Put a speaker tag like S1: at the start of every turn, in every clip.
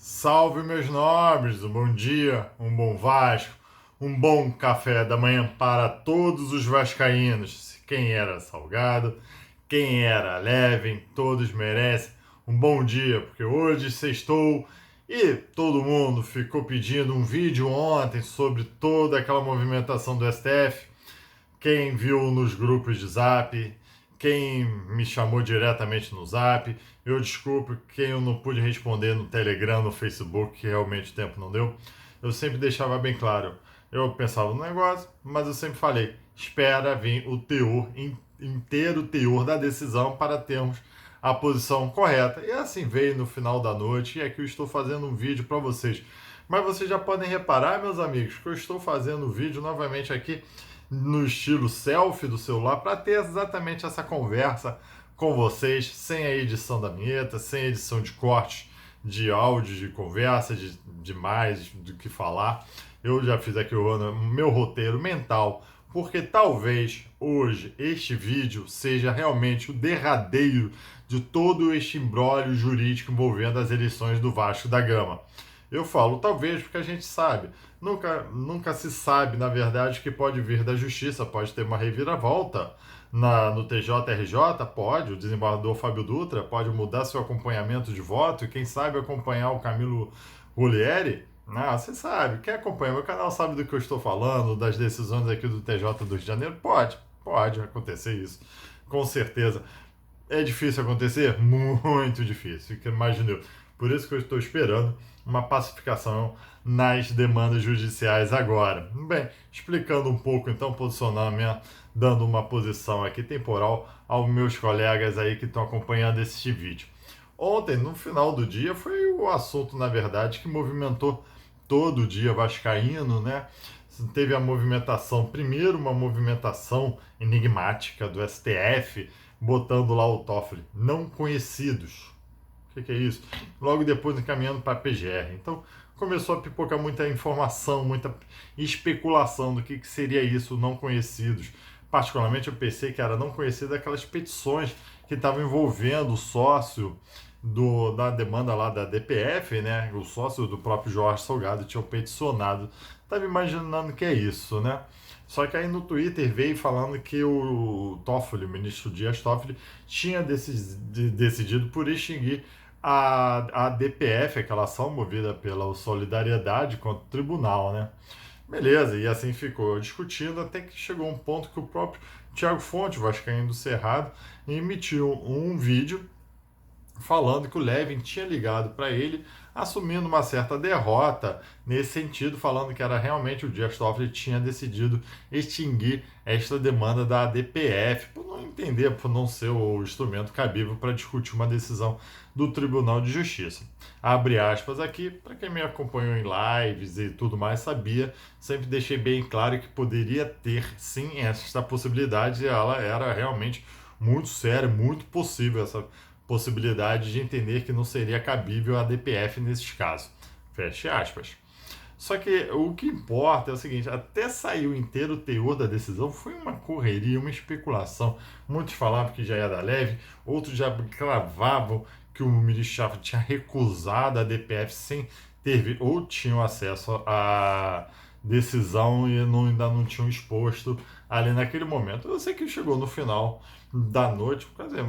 S1: Salve, meus nobres, um bom dia, um bom Vasco, um bom café da manhã para todos os vascaínos. Quem era salgado, quem era leve, todos merecem um bom dia, porque hoje sextou e todo mundo ficou pedindo um vídeo ontem sobre toda aquela movimentação do STF. Quem viu nos grupos de Zap, quem me chamou diretamente no Zap, eu desculpe quem eu não pude responder no Telegram, no Facebook, que realmente o tempo não deu. Eu sempre deixava bem claro, eu pensava no negócio, mas eu sempre falei, espera vir o teor, inteiro teor da decisão para termos a posição correta. E assim veio no final da noite, e aqui eu estou fazendo um vídeo para vocês. Mas vocês já podem reparar, meus amigos, que eu estou fazendo o vídeo novamente aqui no estilo selfie do celular para ter exatamente essa conversa com vocês, sem a edição da vinheta, sem a edição de cortes de áudio, de conversa, de mais do que falar. Eu já fiz aqui o meu roteiro mental, porque talvez hoje este vídeo seja realmente o derradeiro de todo este imbróglio jurídico envolvendo as eleições do Vasco da Gama. Eu falo talvez porque a gente sabe. Nunca se sabe, na verdade, que pode vir da justiça, pode ter uma reviravolta no TJRJ, pode, o desembargador Fábio Dutra pode mudar seu acompanhamento de voto e quem sabe acompanhar o Camilo Rulieri. Ah, você sabe, quem acompanha meu canal sabe do que eu estou falando, das decisões aqui do TJ do Rio de Janeiro, pode acontecer isso, com certeza. É difícil acontecer? Muito difícil, que imagineu. Por isso que eu estou esperando uma pacificação nas demandas judiciais agora. Bem, explicando um pouco, então, posicionamento, dando uma posição aqui temporal aos meus colegas aí que estão acompanhando este vídeo. Ontem, no final do dia, foi o assunto, na verdade, que movimentou todo o dia vascaíno, né? Teve a movimentação, primeiro uma movimentação enigmática do STF, botando lá o Toffoli, não conhecidos. O que é isso? Logo depois encaminhando para a PGR. Então começou a pipocar muita informação, muita especulação do que seria isso, não conhecidos. Particularmente eu pensei que era não conhecido aquelas petições que estavam envolvendo o sócio da demanda lá da DPF, né? O sócio do próprio Jorge Salgado tinha peticionado. Estava imaginando que é isso, né? Só que aí no Twitter veio falando que o Toffoli, o ministro Dias Toffoli, tinha decidido por extinguir a DPF, aquela ação movida pela Solidariedade contra o tribunal, né? Beleza, e assim ficou discutindo até que chegou um ponto que o próprio Thiago Fonte, vascaíno do Cerrado, emitiu um vídeo falando que o Levin tinha ligado para ele, assumindo uma certa derrota nesse sentido, falando que era realmente o Dias Toffoli tinha decidido extinguir esta demanda da DPF, por não entender, por não ser o instrumento cabível para discutir uma decisão do Tribunal de Justiça. Abre aspas aqui, para quem me acompanhou em lives e tudo mais, sabia, sempre deixei bem claro que poderia ter sim esta possibilidade, e ela era realmente muito séria, muito possível essa possibilidade de entender que não seria cabível a DPF nesses casos. Feche aspas. Só que o que importa é o seguinte, até sair o inteiro teor da decisão foi uma correria, uma especulação. Muitos falavam que já era leve, outros já cravavam que o ministro Chafra tinha recusado a DPF sem ter, ou tinham acesso à decisão e ainda não tinham exposto ali naquele momento. Eu sei que chegou no final da noite, quer dizer,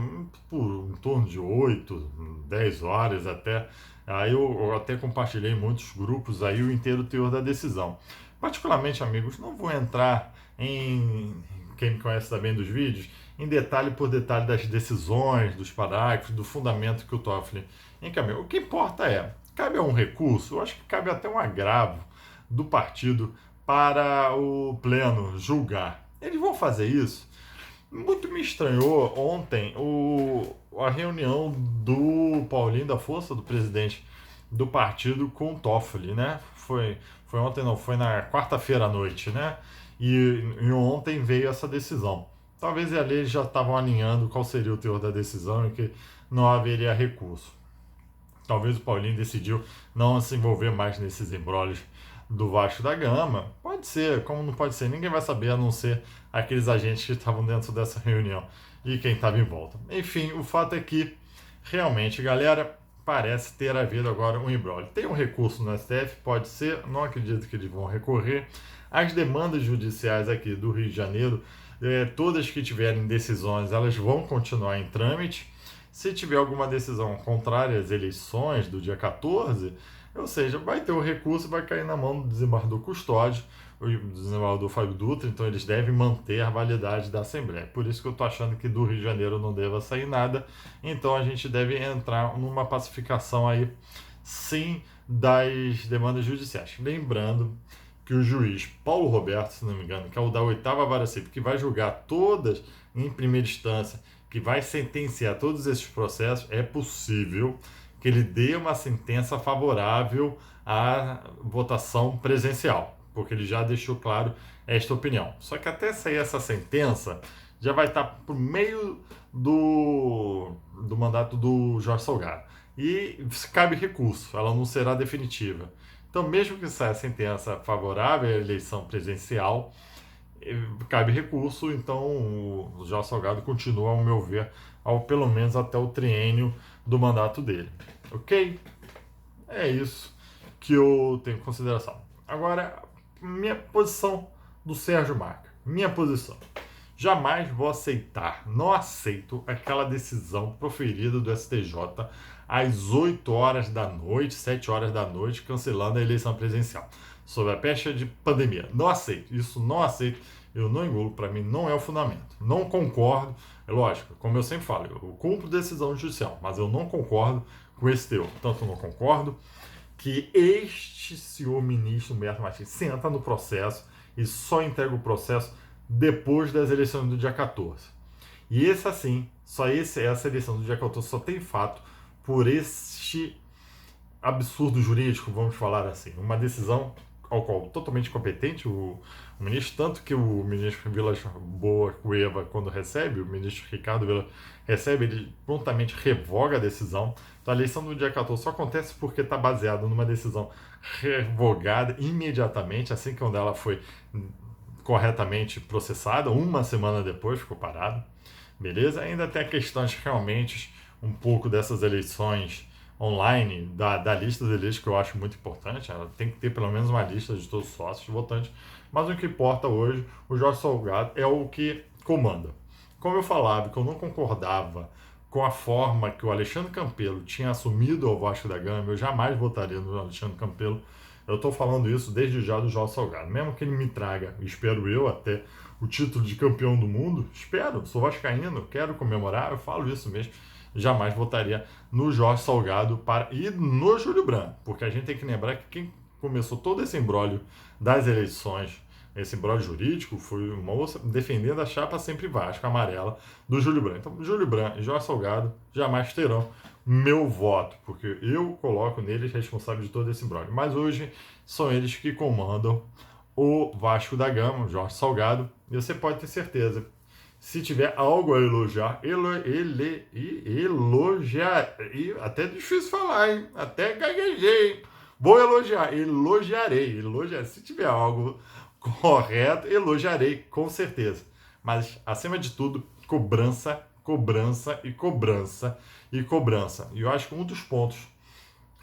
S1: por em torno de 8, 10 horas até. Aí eu até compartilhei em muitos grupos aí o inteiro teor da decisão. Particularmente, amigos, não vou entrar em, quem me conhece também dos vídeos, em detalhe por detalhe das decisões, dos parágrafos, do fundamento que o Toffoli encaminhou. O que importa é, cabe um recurso, eu acho que cabe até um agravo do partido para o pleno julgar. Eles vão fazer isso? Muito me estranhou ontem a reunião do Paulinho da Força, do presidente do partido, com o Toffoli, né? Foi ontem, não, foi na quarta-feira à noite, né? E ontem veio essa decisão. Talvez ali eles já estavam alinhando qual seria o teor da decisão e que não haveria recurso. Talvez o Paulinho decidiu não se envolver mais nesses embrólios do Vasco da Gama. Pode ser, como não pode ser, ninguém vai saber a não ser aqueles agentes que estavam dentro dessa reunião e quem estava em volta. Enfim, o fato é que realmente, galera, parece ter havido agora um imbróglio. Tem um recurso no STF, pode ser, não acredito que eles vão recorrer. As demandas judiciais aqui do Rio de Janeiro, todas que tiverem decisões, elas vão continuar em trâmite. Se tiver alguma decisão contrária às eleições do dia 14, ou seja, vai ter o recurso, vai cair na mão do desembargador Custódio, o desembargador Fábio Dutra, então eles devem manter a validade da Assembleia. Por isso que eu estou achando que do Rio de Janeiro não deva sair nada, então a gente deve entrar numa pacificação aí, sim, das demandas judiciais. Lembrando que o juiz Paulo Roberto, se não me engano, que é o da 8ª Vara Civil, que vai julgar todas em primeira instância, que vai sentenciar todos esses processos, é possível que ele dê uma sentença favorável à votação presencial, porque ele já deixou claro esta opinião. Só que até sair essa sentença, já vai estar por meio do mandato do Jorge Salgado. E cabe recurso, ela não será definitiva. Então, mesmo que saia a sentença favorável à eleição presidencial, cabe recurso, então o Jorge Salgado continua, ao meu ver, pelo menos até o triênio do mandato dele. Ok? É isso que eu tenho em consideração. Agora, minha posição do Sérgio Marca. Minha posição. Jamais vou aceitar, não aceito aquela decisão proferida do STJ às 8 horas da noite, 7 horas da noite, cancelando a eleição presidencial, sob a pecha de pandemia. Não aceito, isso não aceito, eu não engulo, para mim não é o fundamento. Não concordo, é lógico, como eu sempre falo, eu cumpro decisão judicial, mas eu não concordo com esse teor. Tanto não concordo que este senhor ministro Humberto Martins senta no processo e só entrega o processo depois das eleições do dia 14. E esse assim, essa eleição do dia 14 só tem fato por este absurdo jurídico, vamos falar assim. Uma decisão ao qual totalmente competente o ministro, tanto que o ministro Vilas Boas Cueva, quando recebe, o ministro Ricardo Vilas recebe, ele prontamente revoga a decisão. Então a eleição do dia 14 só acontece porque está baseada numa decisão revogada imediatamente, assim que ela foi corretamente processada, uma semana depois ficou parado, beleza? Ainda tem questões realmente um pouco dessas eleições online, da lista de eleitos, que eu acho muito importante. Ela tem que ter pelo menos uma lista de todos os sócios votantes, mas o que importa hoje, o Jorge Salgado é o que comanda. Como eu falava que eu não concordava com a forma que o Alexandre Campelo tinha assumido o Vasco da Gama, eu jamais votaria no Alexandre Campelo. Eu estou falando isso desde já do Jorge Salgado. Mesmo que ele me traga, espero eu, até o título de campeão do mundo, espero, sou vascaíno, quero comemorar, eu falo isso mesmo. Jamais votaria no Jorge Salgado e no Júlio Branco, porque a gente tem que lembrar que quem começou todo esse imbróglio das eleições, esse imbróglio jurídico, foi uma moça defendendo a chapa sempre Vasco, amarela, do Júlio Branco. Então, Júlio Branco e Jorge Salgado jamais terão meu voto, porque eu coloco neles responsável de todo esse imbróglio. Mas hoje são eles que comandam o Vasco da Gama, o Jorge Salgado, e você pode ter certeza, se tiver algo a elogiar, elogiar, até é difícil falar, hein? Até gaguejei, hein? Vou elogiarei. Se tiver algo correto, elogiarei, com certeza. Mas, acima de tudo, cobrança. E eu acho que um dos pontos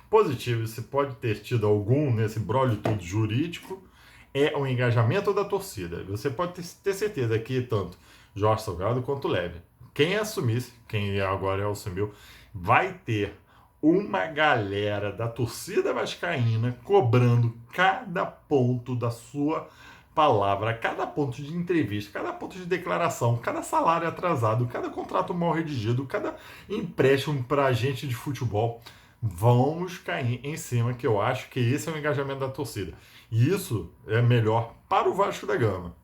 S1: positivos, se pode ter tido algum nesse imbróglio todo jurídico, é o engajamento da torcida. Você pode ter certeza que tanto Jorge Salgado quanto Leve, quem assumisse, quem agora assumiu, vai ter uma galera da torcida vascaína cobrando cada ponto da sua palavra, cada ponto de entrevista, cada ponto de declaração, cada salário atrasado, cada contrato mal redigido, cada empréstimo para agente de futebol. Vamos cair em cima, que eu acho que esse é o engajamento da torcida. E isso é melhor para o Vasco da Gama.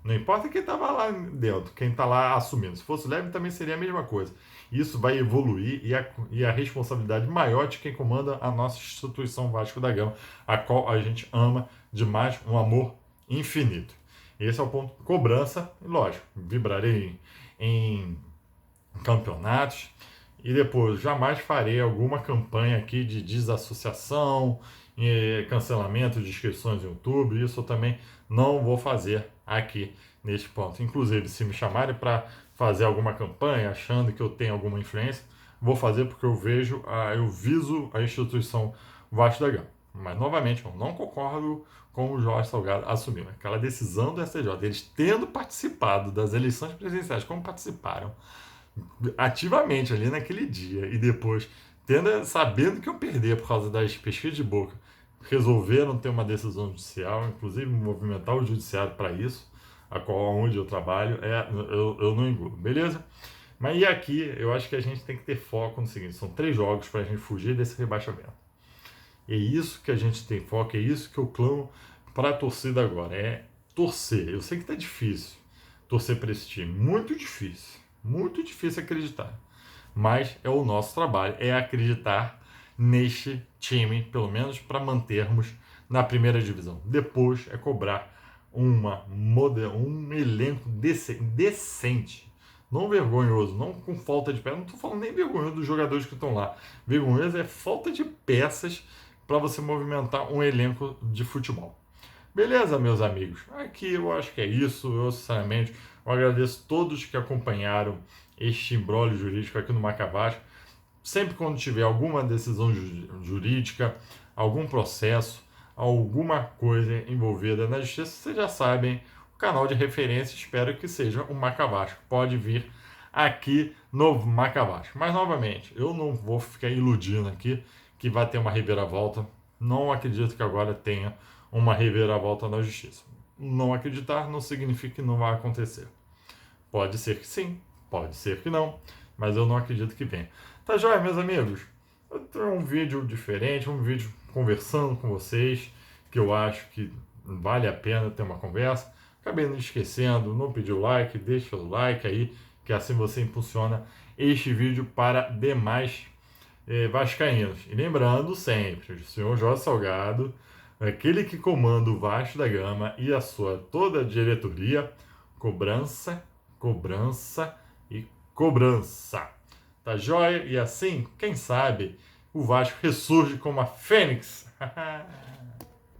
S1: Não importa quem estava lá dentro, quem está lá assumindo. Se fosse Leve, também seria a mesma coisa. Isso vai evoluir e a responsabilidade maior de quem comanda a nossa instituição Vasco da Gama, a qual a gente ama demais, um amor infinito. Esse é o ponto. Cobrança, lógico, vibrarei em campeonatos e depois jamais farei alguma campanha aqui de desassociação, cancelamento de inscrições no YouTube. Isso eu também não vou fazer aqui neste ponto. Inclusive, se me chamarem para fazer alguma campanha achando que eu tenho alguma influência, vou fazer porque eu viso a instituição Vasco da Gama. Mas, novamente, eu não concordo com o Jorge Salgado assumir aquela decisão do STJ, eles tendo participado das eleições presidenciais, como participaram ativamente ali naquele dia, e depois, sabendo que eu perder por causa das pesquisas de boca, resolveram ter uma decisão judicial, inclusive movimentar o judiciário para isso, a qual onde eu trabalho, eu não engulo, beleza? Mas e aqui, eu acho que a gente tem que ter foco no seguinte: são 3 jogos para a gente fugir desse rebaixamento. É isso que a gente tem foco, é isso que eu clamo para a torcida agora, é torcer. Eu sei que tá difícil torcer para esse time, muito difícil acreditar. Mas é o nosso trabalho, é acreditar neste time, pelo menos para mantermos na primeira divisão. Depois é cobrar um elenco decente, não vergonhoso, não com falta de peças. Não estou falando nem vergonhoso dos jogadores que estão lá. Vergonhoso é falta de peças para você movimentar um elenco de futebol. Beleza, meus amigos? Aqui eu acho que é isso. Eu, sinceramente, eu agradeço todos que acompanharam este imbróglio jurídico aqui no Macavasco. Sempre quando tiver alguma decisão jurídica, algum processo, alguma coisa envolvida na justiça, vocês já sabem, o canal de referência, espero que seja o Macavasco. Pode vir aqui no Macavasco. Mas, novamente, eu não vou ficar iludindo aqui que vai ter uma reviravolta. Não acredito que agora tenha uma reviravolta na justiça. Não acreditar não significa que não vai acontecer. Pode ser que sim, pode ser que não, mas eu não acredito que venha. Tá joia, meus amigos? Eu tenho um vídeo diferente, um vídeo conversando com vocês, que eu acho que vale a pena ter uma conversa. Acabei não esquecendo, não pediu like, deixa o like aí, que assim você impulsiona este vídeo para demais vascaínos. E lembrando sempre, o senhor Jorge Salgado, aquele que comanda o Vasco da Gama e a sua toda a diretoria, cobrança, cobrança e cobrança. Tá joia? E assim, quem sabe, o Vasco ressurge como a Fênix.